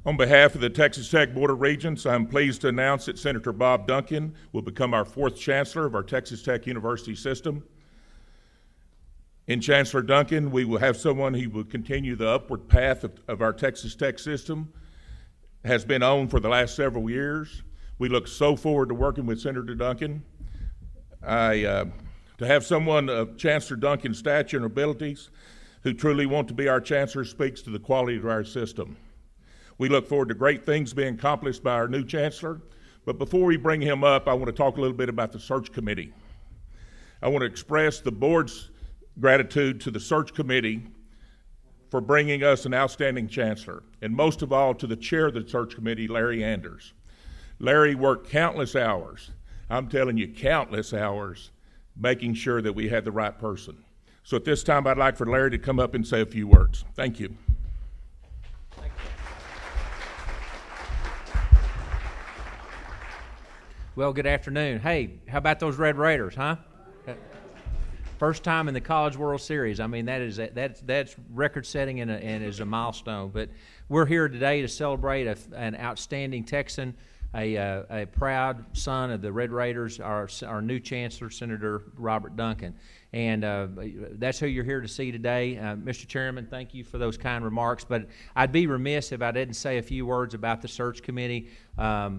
On behalf of the Texas Tech Board of Regents, I'm pleased to announce that Senator Bob Duncan will become our fourth Chancellor of our Texas Tech University system. In Chancellor Duncan, we will have someone who will continue the upward path of our Texas Tech system, has been on for the last several years. We look so forward to working with Senator Duncan. To have someone of Chancellor Duncan's stature and abilities who truly want to be our Chancellor speaks to the quality of our system. We look forward to great things being accomplished by our new Chancellor, but before we bring him up, I want to talk a little bit about the search committee. I want to express the board's gratitude to the search committee for bringing us an outstanding Chancellor, and most of all to the chair of the search committee, Larry Anders. Larry worked countless hours, I'm telling you, countless hours, making sure that we had the right person. So at this time, I'd like for Larry to come up and say a few words. Thank you. Well, good afternoon. Hey, how about those Red Raiders, huh? First time in the College World Series. I mean, that's record-setting and is a milestone. But we're here today to celebrate an outstanding Texan, a proud son of the Red Raiders, our new Chancellor, Senator Robert Duncan. And that's who you're here to see today. Mr. Chairman, thank you for those kind remarks. But I'd be remiss if I didn't say a few words about the search committee.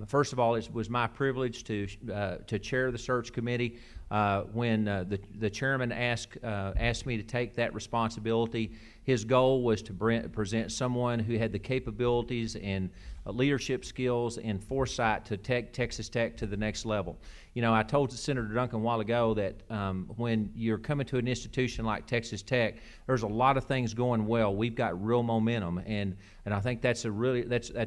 First of all, it was my privilege to chair the search committee. When the chairman asked me to take that responsibility, his goal was to present someone who had the capabilities and leadership skills and foresight to take Texas Tech to the next level. You know, I told Senator Duncan a while ago that when you're coming to an institution like Texas Tech, there's a lot of things going well. We've got real momentum, and I think that's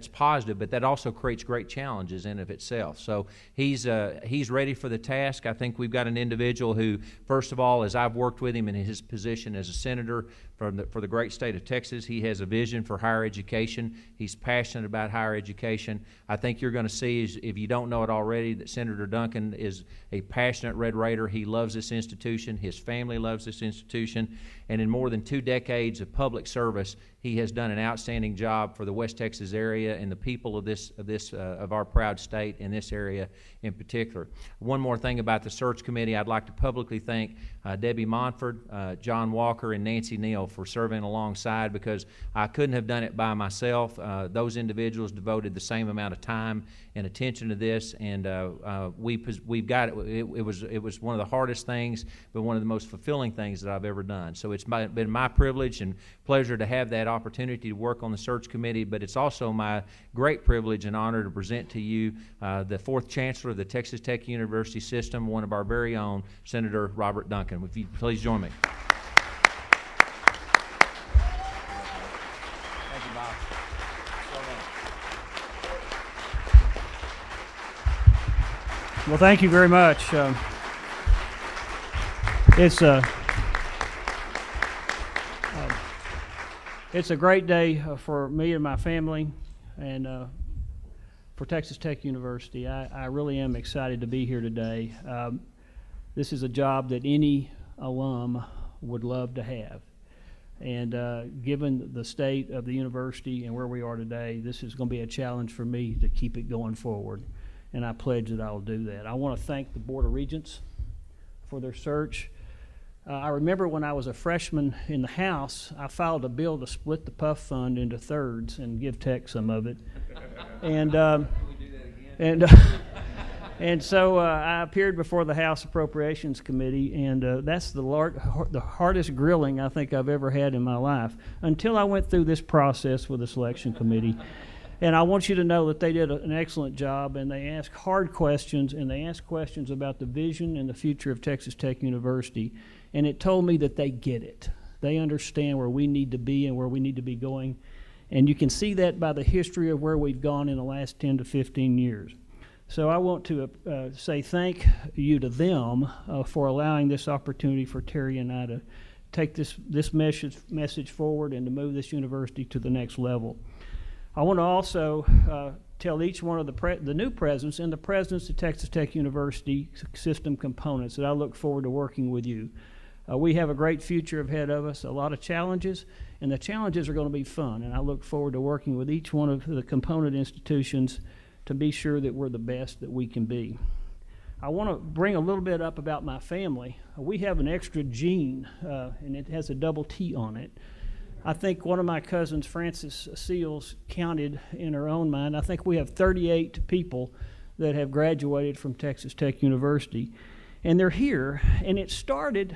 positive, but that also creates great challenges in of itself. So he's ready for the task. I think we've got an individual who, first of all, as I've worked with him in his position as a senator for the great state of Texas, he has a vision for higher education. He's passionate about higher education. I think you're going to see, if you don't know it already, that Senator Duncan is a passionate Red Raider. He loves this institution. His family loves this institution. And in more than 2 decades of public service, he has done an outstanding job for the West Texas area and the people of our proud state in this area in particular. One more thing about the search committee, I'd like to publicly thank Debbie Monford, John Walker, and Nancy Neal for serving alongside, because I couldn't have done it by myself. Those individuals devoted the same amount of time and attention to this, and we've got it. It was one of the hardest things, but one of the most fulfilling things that I've ever done. So it's been my privilege and pleasure to have that opportunity to work on the search committee, but it's also my great privilege and honor to present to you the fourth Chancellor of the Texas Tech University system, one of our very own, Senator Robert Duncan. If you please join me. Thank you, Bob. Well, thank you very much. It's a great day for me and my family, and for Texas Tech University. I really am excited to be here today. This is a job that any alum would love to have. And given the state of the university and where we are today, this is going to be a challenge for me to keep it going forward. And I pledge that I'll do that. I want to thank the Board of Regents for their search. I remember when I was a freshman in the House, I filed a bill to split the PUF fund into thirds and give Tech some of it. And and so I appeared before the House Appropriations Committee, and that's the hardest grilling I think I've ever had in my life, until I went through this process with the selection committee. And I want you to know that they did an excellent job, and they asked hard questions, and they asked questions about the vision and the future of Texas Tech University. And it told me that they get it. They understand where we need to be and where we need to be going. And you can see that by the history of where we've gone in the last 10 to 15 years. So I want to say thank you to them for allowing this opportunity for Terry and I to take this message forward and to move this university to the next level. I want to also tell each one of the new presidents and the presidents of Texas Tech University system components that I look forward to working with you. We have a great future ahead of us, a lot of challenges, and the challenges are going to be fun, and I look forward to working with each one of the component institutions to be sure that we're the best that we can be. I want to bring a little bit up about my family. We have an extra gene, and it has a double T on it. I think one of my cousins, Frances Seals, counted in her own mind, I think we have 38 people that have graduated from Texas Tech University, and they're here, and it started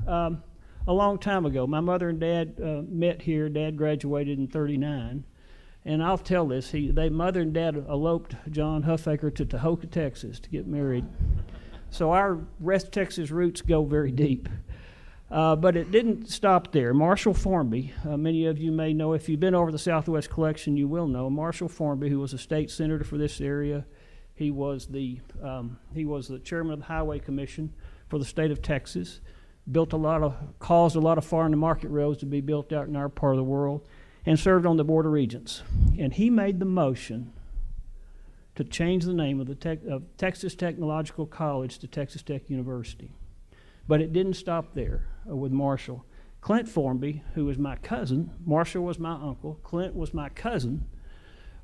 a long time ago. My mother and dad met here. Dad graduated in '39, and I'll tell this, mother and dad eloped John Huffaker to Tahoka, Texas to get married. So our West Texas roots go very deep. But it didn't stop there. Marshall Formby, many of you may know, if you've been over the Southwest Collection, you will know. Marshall Formby, who was a state senator for this area, he was the chairman of the Highway Commission for the state of Texas, caused a lot of farm to market roads to be built out in our part of the world, and served on the Board of Regents. And he made the motion to change the name of Texas Technological College to Texas Tech University. But it didn't stop there with Marshall. Clint Formby, who was my cousin, Marshall was my uncle, Clint was my cousin,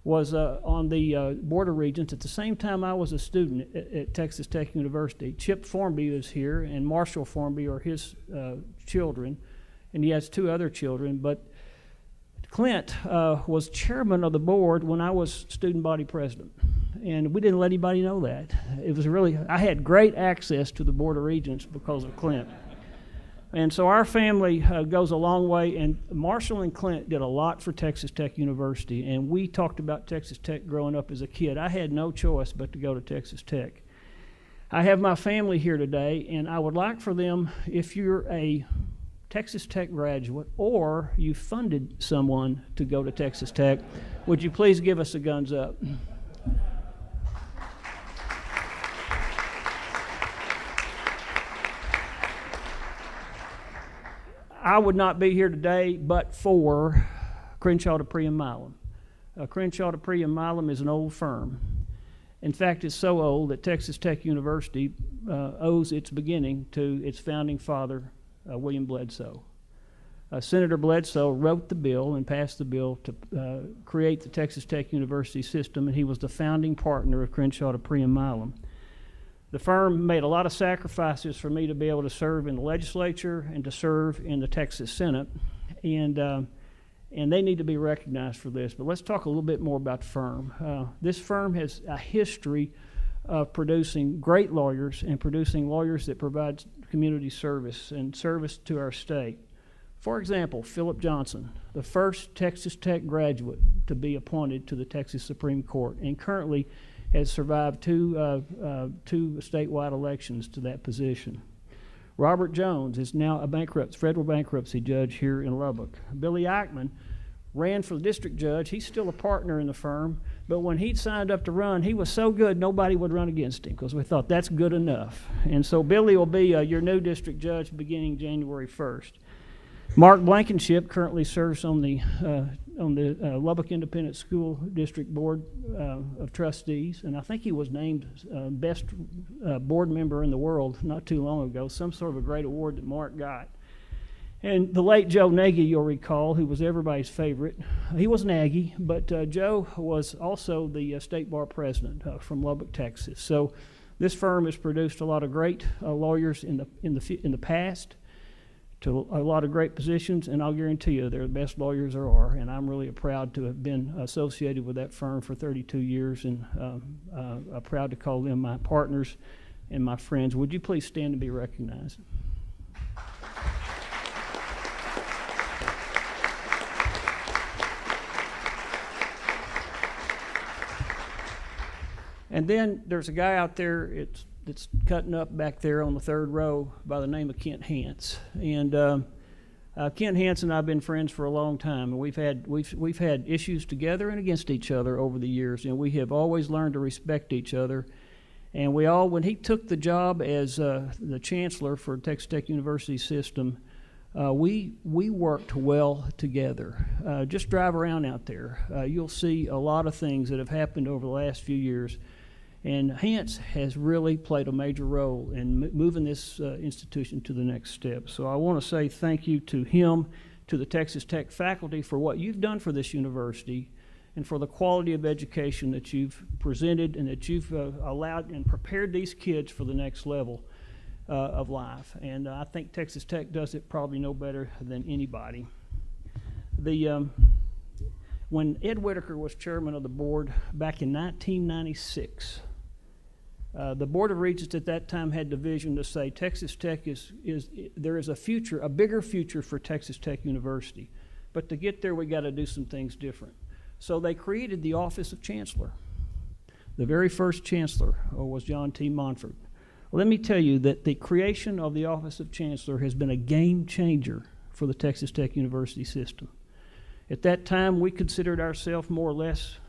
was on the Board of Regents. At the same time I was a student at Texas Tech University. Chip Formby is here, and Marshall Formby are his children, and he has 2 other children. But Clint was chairman of the board when I was student body president. And we didn't let anybody know that. I had great access to the Board of Regents because of Clint. And so our family goes a long way, and Marshall and Clint did a lot for Texas Tech University, and we talked about Texas Tech growing up as a kid. I had no choice but to go to Texas Tech. I have my family here today, and I would like for them, if you're a Texas Tech graduate or you funded someone to go to Texas Tech, would you please give us a guns up? I would not be here today but for Crenshaw, Dupree, and Milam. Crenshaw, Dupree, and Milam is an old firm. In fact, it's so old that Texas Tech University owes its beginning to its founding father, William Bledsoe. Senator Bledsoe wrote the bill and passed the bill to create the Texas Tech University system, and he was the founding partner of Crenshaw, Dupree, and Milam. The firm made a lot of sacrifices for me to be able to serve in the legislature and to serve in the Texas Senate, and they need to be recognized for this. But let's talk a little bit more about the firm. This firm has a history of producing great lawyers and producing lawyers that provide community service and service to our state. For example, Philip Johnson, the first Texas Tech graduate to be appointed to the Texas Supreme Court, and currently has survived two statewide elections to that position. Robert Jones is now a federal bankruptcy judge here in Lubbock. Billy Eichmann ran for the district judge. He's still a partner in the firm, but when he signed up to run, he was so good nobody would run against him because we thought that's good enough. And so Billy will be your new district judge beginning January 1st. Mark Blankenship currently serves on the Lubbock Independent School District Board of Trustees, and I think he was named best board member in the world not too long ago, some sort of a great award that Mark got. And the late Joe Nagy, you'll recall, who was everybody's favorite. He was an Aggie, but Joe was also the state bar president from Lubbock, Texas. So this firm has produced a lot of great lawyers in the past, to a lot of great positions, and I'll guarantee you they're the best lawyers there are, and I'm really proud to have been associated with that firm for 32 years, and proud to call them my partners and my friends. Would you please stand and be recognized? And then there's a guy out there, that's cutting up back there on the third row by the name of Kent Hance. And Kent Hance and I have been friends for a long time, and we've had issues together and against each other over the years, and we have always learned to respect each other. And when he took the job as the Chancellor for Texas Tech University system, we worked well together. Just drive around out there. You'll see a lot of things that have happened over the last few years. And Hance has really played a major role in moving this institution to the next step. So I want to say thank you to him, to the Texas Tech faculty for what you've done for this university and for the quality of education that you've presented and that you've allowed and prepared these kids for the next level of life. And I think Texas Tech does it probably no better than anybody. When Ed Whitaker was chairman of the board back in 1996, the Board of Regents at that time had the vision to say Texas Tech there is a future, a bigger future for Texas Tech University. But to get there, we got to do some things different. So they created the Office of Chancellor. The very first chancellor was John T. Monfort. Let me tell you that the creation of the Office of Chancellor has been a game changer for the Texas Tech University system. At that time, we considered ourselves more or less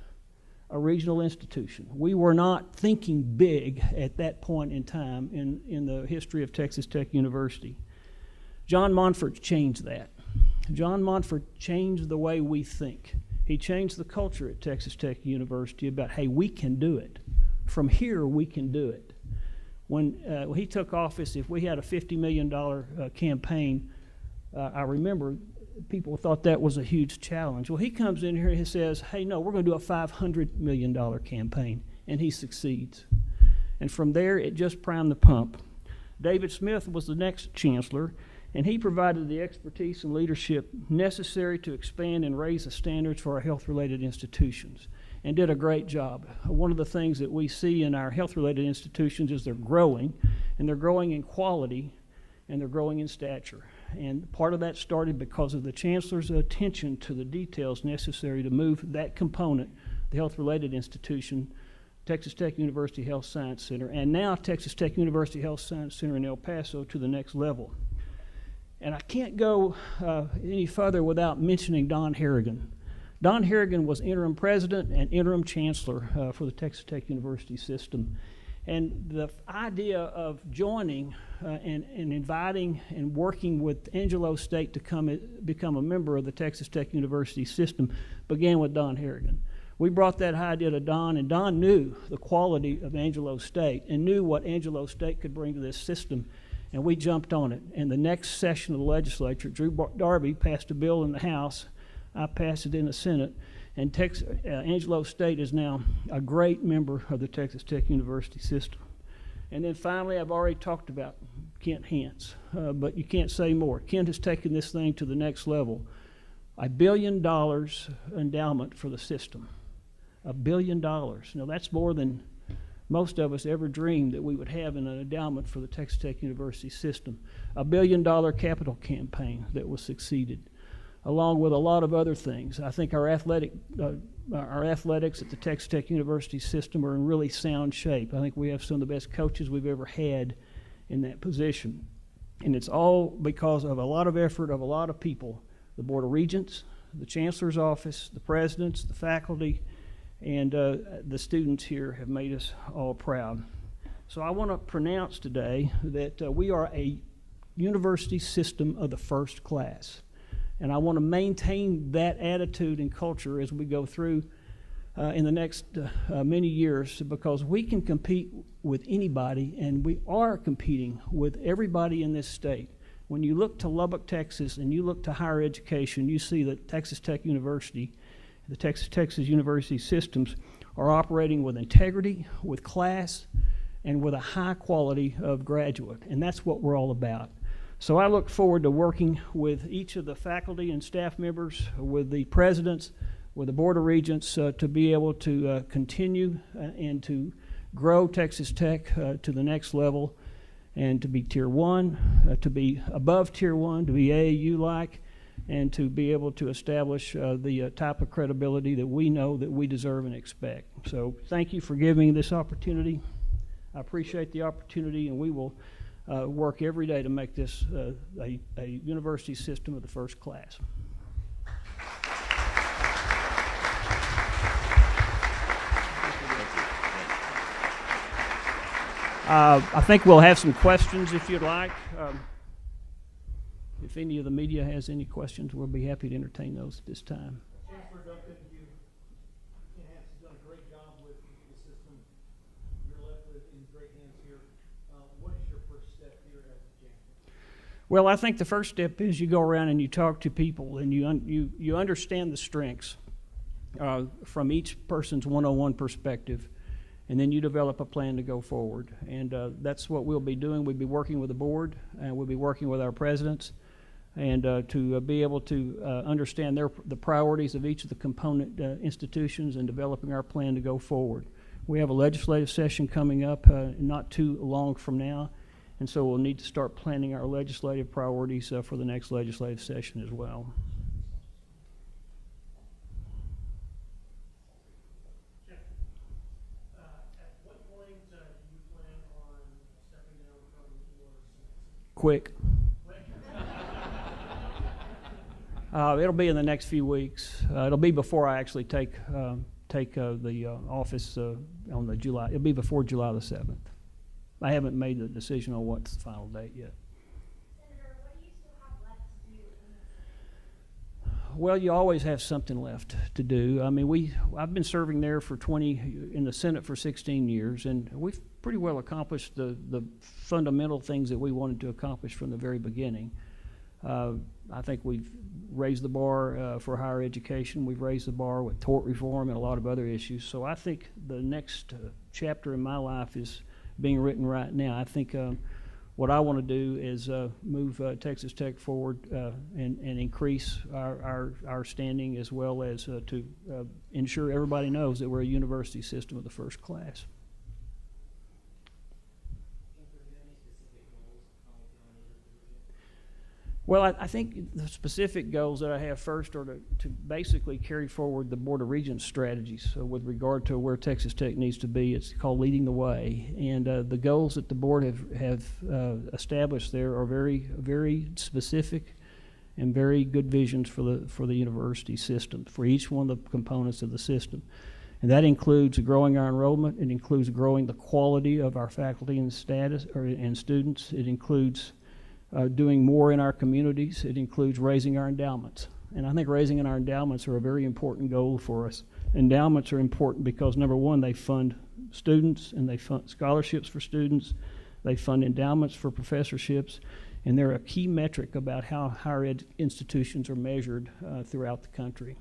a regional institution. We were not thinking big at that point in time in the history of Texas Tech University. John Monfort changed that. John Monfort changed the way we think. He changed the culture at Texas Tech University about, hey, we can do it. From here, we can do it. When he took office, if we had a $50 million campaign, I remember people thought that was a huge challenge. Well, he comes in here and he says, hey, no, we're going to do a $500 million campaign, and he succeeds. And from there, it just primed the pump. David Smith was the next chancellor, and he provided the expertise and leadership necessary to expand and raise the standards for our health-related institutions, and did a great job. One of the things that we see in our health-related institutions is they're growing, and they're growing in quality, and they're growing in stature. And part of that started because of the chancellor's attention to the details necessary to move that component, the health-related institution, Texas Tech University Health Science Center, and now Texas Tech University Health Science Center in El Paso to the next level. And I can't go any further without mentioning Don Harrigan. Don Harrigan was interim president and interim chancellor for the Texas Tech University system. And the idea of joining and inviting and working with Angelo State to become a member of the Texas Tech University system began with Don Harrigan. We brought that idea to Don, and Don knew the quality of Angelo State and knew what Angelo State could bring to this system, and we jumped on it. And the next session of the legislature, Drew Darby passed a bill in the House. I passed it in the Senate. And Angelo State is now a great member of the Texas Tech University system. And then finally, I've already talked about Kent Hance, but you can't say more. Kent has taken this thing to the next level. $1 billion endowment for the system. $1 billion. Now, that's more than most of us ever dreamed that we would have in an endowment for the Texas Tech University system. $1 billion capital campaign that was succeeded, along with a lot of other things. I think our athletics at the Texas Tech University system are in really sound shape. I think we have some of the best coaches we've ever had in that position. And it's all because of a lot of effort of a lot of people, the Board of Regents, the Chancellor's office, the presidents, the faculty, and the students here have made us all proud. So I want to pronounce today that we are a university system of the first class. And I want to maintain that attitude and culture as we go through in the next many years, because we can compete with anybody, and we are competing with everybody in this state. When you look to Lubbock, Texas, and you look to higher education, you see that Texas Tech University, the Texas University systems are operating with integrity, with class, and with a high quality of graduate. And that's what we're all about. So I look forward to working with each of the faculty and staff members, with the presidents, with the Board of Regents to be able to continue and to grow Texas Tech to the next level, and to be Tier 1, to be above Tier 1, to be AAU-like, and to be able to establish the type of credibility that we know that we deserve and expect. So thank you for giving me this opportunity. I appreciate the opportunity, and we will work every day to make this a university system of the first class. I think we'll have some questions if you'd like. If any of the media has any questions, we'll be happy to entertain those at this time. Chancellor Duncan, you have done a great job with the system. Your great hands here. What is your first step here as a chancellor? Well, I think the first step is you go around and you talk to people and you understand the strengths from each person's one-on-one perspective, and then you develop a plan to go forward. And that's what we'll be doing. We'll be working with the board, and we'll be working with our presidents, and to be able to understand the priorities of each of the component institutions and developing our plan to go forward. We have a legislative session coming up not too long from now, and so we'll need to start planning our legislative priorities for the next legislative session as well. At what point do you plan on stepping down from your seat? Quick. It'll be in the next few weeks. It'll be before I actually take the office on the July. It'll be before July the 7th. I haven't made the decision on what's the final date yet. Senator, what do you still have left to do in the Well, you always have something left to do. I mean, I've been serving there for in the Senate for 16 years, and we've pretty well accomplished the fundamental things that we wanted to accomplish from the very beginning. I think we've raised the bar for higher education. We've raised the bar with tort reform and a lot of other issues. So I think the next chapter in my life is being written right now. I think what I want to do is move Texas Tech forward and increase our standing, as well as to ensure everybody knows that we're a university system of the first class. Well, I think the specific goals that I have first are to basically carry forward the Board of Regents strategies. So with regard to where Texas Tech needs to be, it's called Leading the Way. And the goals that the board have established there are very, very specific and very good visions for the university system, for each one of the components of the system. And that includes growing our enrollment. It includes growing the quality of our faculty and and students. It includes doing more in our communities. It includes raising our endowments. And I think raising our endowments are a very important goal for us. Endowments are important because, number one, they fund students and they fund scholarships for students. They fund endowments for professorships. And they're a key metric about how higher ed institutions are measured throughout the country.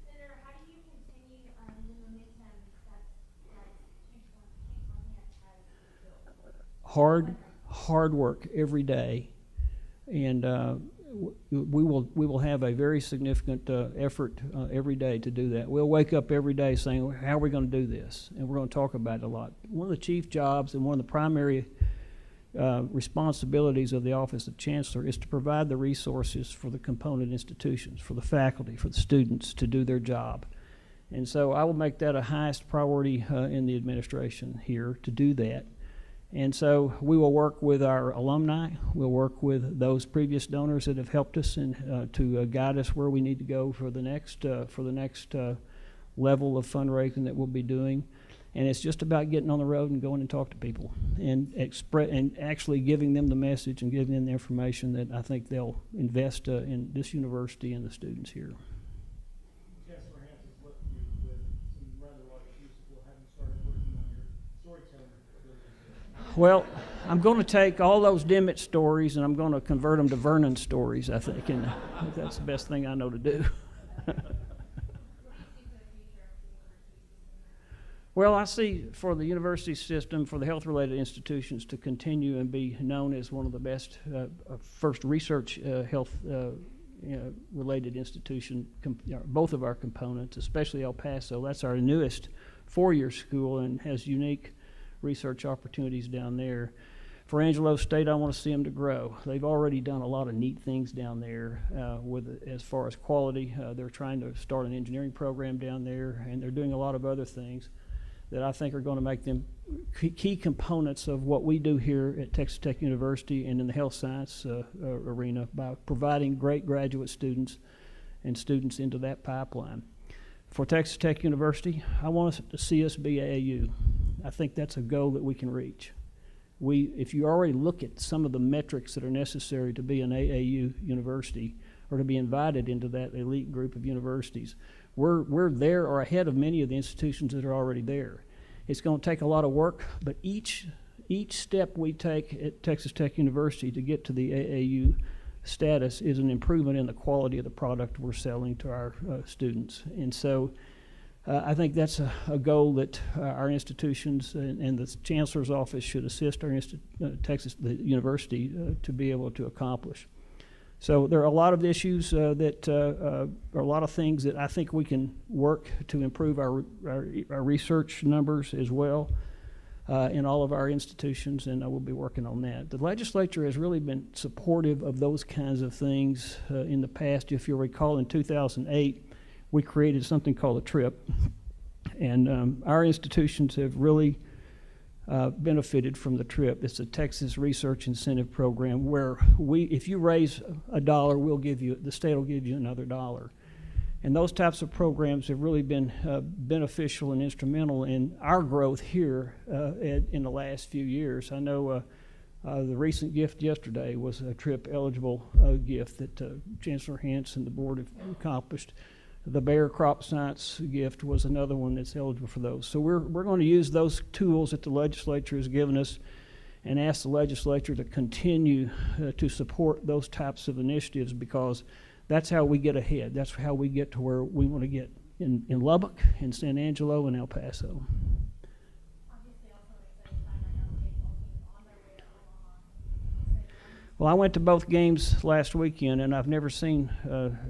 Senator, how do you continue the momentum that Chancellor has built? Hard work every day, and we will have a very significant effort every day to do that. We'll wake up every day saying, how are we going to do this? And we're going to talk about it a lot. One of the chief jobs and one of the primary responsibilities of the Office of Chancellor is to provide the resources for the component institutions, for the faculty, for the students to do their job. And so I will make that a highest priority in the administration here to do that. And so we will work with our alumni. We'll work with those previous donors that have helped us and to guide us where we need to go for the next level of fundraising that we'll be doing. And it's just about getting on the road and going and talk to people and actually giving them the message and giving them the information that I think they'll invest in this university and the students here. Chancellor Hansen's left you with some rather large shoes to fill, having started working on your storytelling abilities. Well, I'm going to take all those Dimmitt stories and I'm going to convert them to Vernon stories, I think, and that's the best thing I know to do. Well, I see for the university system, for the health-related institutions to continue and be known as one of the best first research health-related institution, both of our components, especially El Paso. That's our newest four-year school and has unique research opportunities down there. For Angelo State, I want to see them to grow. They've already done a lot of neat things down there as far as quality. They're trying to start an engineering program down there, and they're doing a lot of other things that I think are going to make them key components of what we do here at Texas Tech University and in the health science arena by providing great graduate students and students into that pipeline. For Texas Tech University, I want us to see us be AAU. I think that's a goal that we can reach. If you already look at some of the metrics that are necessary to be an AAU university or to be invited into that elite group of universities, we're there or ahead of many of the institutions that are already there. It's going to take a lot of work, but each step we take at Texas Tech University to get to the AAU status is an improvement in the quality of the product we're selling to our students. And so I think that's a goal that our institutions and the Chancellor's office should assist our the university to be able to accomplish. So there are a lot of issues that are a lot of things that I think we can work to improve our research numbers as well in all of our institutions, and I will be working on that. The legislature has really been supportive of those kinds of things in the past. If you'll recall, in 2008, we created something called a TRIP, and our institutions have really benefited from the TRIP. It's a Texas Research Incentive Program where if you raise $1, the state will give you another $1. And those types of programs have really been beneficial and instrumental in our growth here in the last few years. I know the recent gift yesterday was a TRIP eligible gift that Chancellor Hance and the board have accomplished. The Bayer Crop Science gift was another one that's eligible for those. So we're going to use those tools that the legislature has given us and ask the legislature to continue to support those types of initiatives, because that's how we get ahead. That's how we get to where we want to get in Lubbock, in San Angelo, and El Paso. Obviously, also an exciting time right now. The baseball team on their way to Omaha. Well, I went to both games last weekend, and I've never seen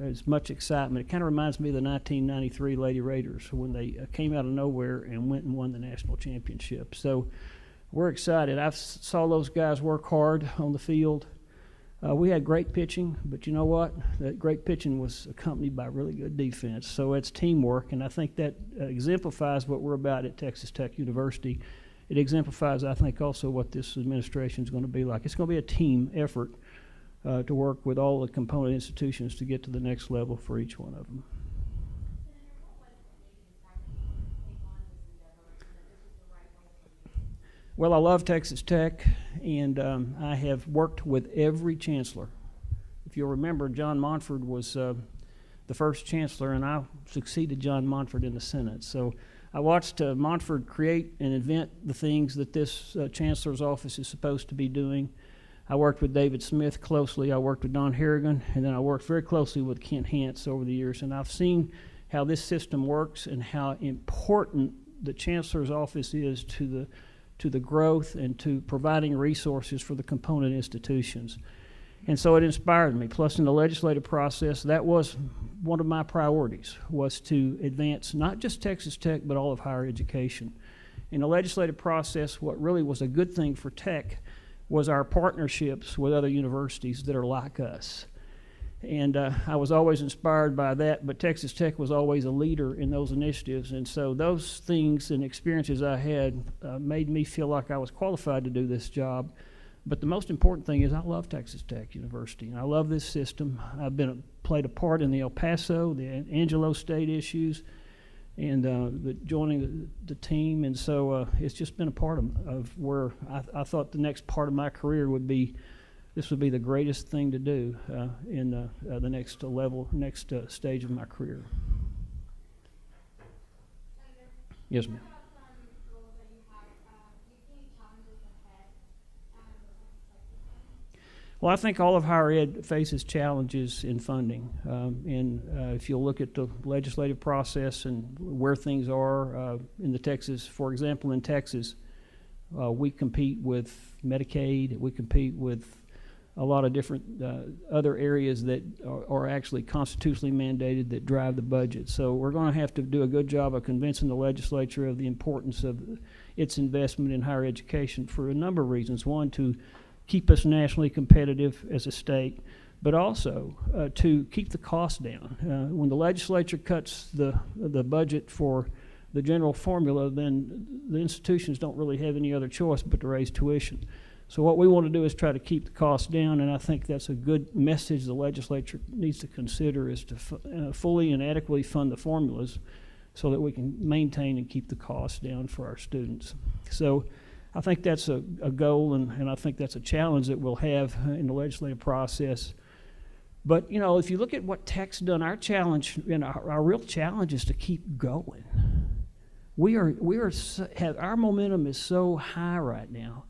as much excitement. It kind of reminds me of the 1993 Lady Raiders when they came out of nowhere and went and won the national championship. So we're excited. I saw those guys work hard on the field. We had great pitching, but you know what? That great pitching was accompanied by really good defense. So it's teamwork, and I think that exemplifies what we're about at Texas Tech University. It exemplifies, I think, also what this administration is going to be like. It's going to be a team effort to work with all the component institutions to get to the next level for each one of them. Well, I love Texas Tech, and I have worked with every chancellor. If you'll remember, John Monford was the first chancellor, and I succeeded John Monford in the Senate. So I watched Monford create and invent the things that this chancellor's office is supposed to be doing. I worked with David Smith closely. I worked with Don Harrigan, and then I worked very closely with Kent Hance over the years. And I've seen how this system works and how important the chancellor's office is to the growth and to providing resources for the component institutions. And so it inspired me. Plus, in the legislative process, that was one of my priorities, was to advance not just Texas Tech, but all of higher education. In the legislative process, what really was a good thing for Tech was our partnerships with other universities that are like us. And I was always inspired by that, but Texas Tech was always a leader in those initiatives. And so those things and experiences I had made me feel like I was qualified to do this job. But the most important thing is I love Texas Tech University, and I love this system. I've played a part in the El Paso, the Angelo State issues, and joining the team. And so it's just been a part of where I thought the next part of my career would be. This would be the greatest thing to do in the next level, next stage of my career. Yes, ma'am. Well, I think all of higher ed faces challenges in funding. And if you'll look at the legislative process and where things are in the Texas, for example, in Texas, we compete with Medicaid, we compete with a lot of different other areas that are actually constitutionally mandated that drive the budget. So we're going to have to do a good job of convincing the legislature of the importance of its investment in higher education for a number of reasons. One, to keep us nationally competitive as a state, but also to keep the cost down. When the legislature cuts the budget for the general formula, then the institutions don't really have any other choice but to raise tuition. So what we want to do is try to keep the costs down, and I think that's a good message the legislature needs to consider, is to fully and adequately fund the formulas so that we can maintain and keep the costs down for our students. So I think that's a goal, and I think that's a challenge that we'll have in the legislative process. But, you know, if you look at what Tech's done, our challenge, and our real challenge is to keep going. our momentum is so high right now,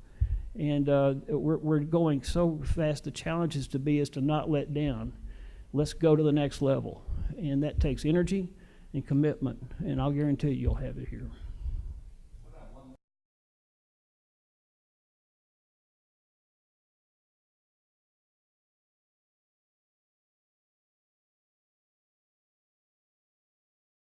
and we're going so fast. The challenge is to not let down. Let's go to the next level, and that takes energy and commitment, and I'll guarantee you'll have it here.